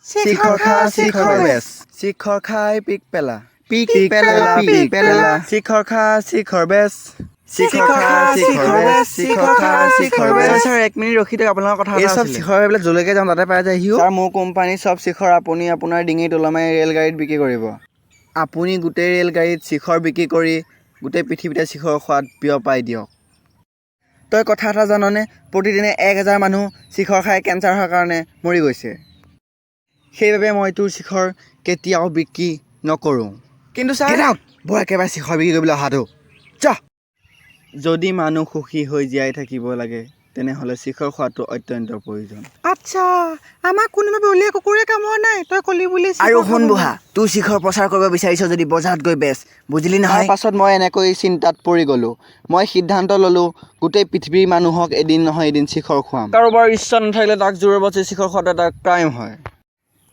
শিখৰ খা শিখৰ বেচ শিখৰ খাই পিক পেলা পিক পেলা পিক পেলা শিখৰ খা শিখৰ বেচ শিখৰ খা শিখৰ বেচ শিখৰ খা শিখৰ বেচ স্যাৰ 1 মিনিট ৰখি থাকক আপোনাৰ কথা আছে এই সব শিখৰ বেলে জলৈকে যাম তাতে পাই যায় হিউ স্যাৰ মোৰ কোম্পানী সব শিখৰ আপুনি আপোনাৰ ডিঙিত ওলমাই ৰেল গাড়ীত বিক্ৰী কৰিব আপুনি গোটেই ৰেল গাড়ীত শিখৰ বিক্ৰী কৰি গোটেই পৃথিৱীতে শিখৰ খোৱাত বিয়পাই দিয়ক তই কথা এটা জাননে প্ৰতিদিনে 1000 মানুহ শিখৰ খাই কেঞ্চাৰ হোৱাৰ কাৰণে মৰি গৈছে সেইবাবে মই তোৰ শিখৰ কেতিয়াও বিক্ৰী নকৰোঁ কিন্তু স্যাৰ বৰ একেবাৰে শিখৰ বিক্ৰী কৰিবলৈ অহাটো যা যদি মানুহ সুখী হৈ জীয়াই থাকিব লাগে তেনেহ'লে শিখৰ খোৱাটো অত্যন্ত প্ৰয়োজন আচ্ছা আমাক কোনোবাই উলিয়াই কুকুৰে কামোৰা নাই তই কলি বুলি আৰু শুন বুঢ়া তোৰ শিখৰ প্ৰচাৰ কৰিব বিচাৰিছ যদি বজাৰত গৈ বেচ বুজিলি নহয় পাছত মই এনেকৈ চিন্তাত পৰি গ'লোঁ মই সিদ্ধান্ত ল'লোঁ গোটেই পৃথিৱীৰ মানুহক এদিন নহয় এদিন শিখৰ খুৱাম কাৰোবাৰ ইচ্ছা নাথাকিলে তাক জোৰবচি শিখৰ খোৱাটো এটা ক্ৰাইম হয়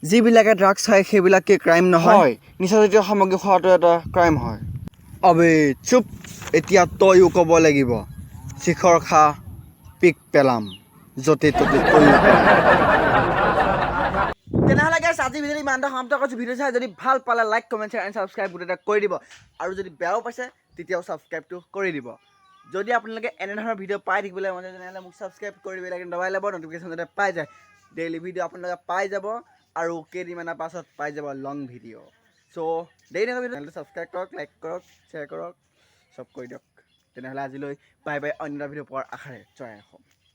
যিবিলাকে ড্ৰাগছ খায় সেইবিলাকে ক্ৰাইম নহয় নিচাজাতীয় সামগ্ৰী খোৱাটো এটা ক্ৰাইম হয় আবে চুপ এতিয়া তয়ো ক'ব লাগিব শিখৰ খা পিক পেলাম য'তে ত'তে তয়ো তেনেহ'লে গাইছ আজি ভিডিঅ'টো ইমানটা সমাপ্ত কৰিছোঁ ভিডিঅ' চাই যদি ভাল পালে like comment share and subscribe গোটেইটা কৰি দিব আৰু যদি বেয়াও পাইছে তেতিয়াও ছাবস্ক্ৰাইবটো কৰি দিব যদি আপোনালোকে এনেধৰণৰ ভিডিঅ' পাই থাকিবলৈ মন যায় তেনেহ'লে মোক ছাবস্ক্ৰাইব কৰি দিব লাগে দবাই ল'ব ন'টিফিকেশ্যন যাতে পাই যায় ডেইলি ভিডিঅ' আপোনালোকে পাই যাব আৰু কেইদিনমানৰ পাছত পাই যাব লং ভিডিঅ' চ' দেৰি নকৰিব চেনেলটো ছাবস্ক্ৰাইব কৰক লাইক কৰক শ্বেয়াৰ কৰক চব কৰি দিয়ক তেনেহ'লে আজিলৈ বাই বাই অন্য এটা ভিডিঅ' পোৱাৰ আশাৰে জয় অসম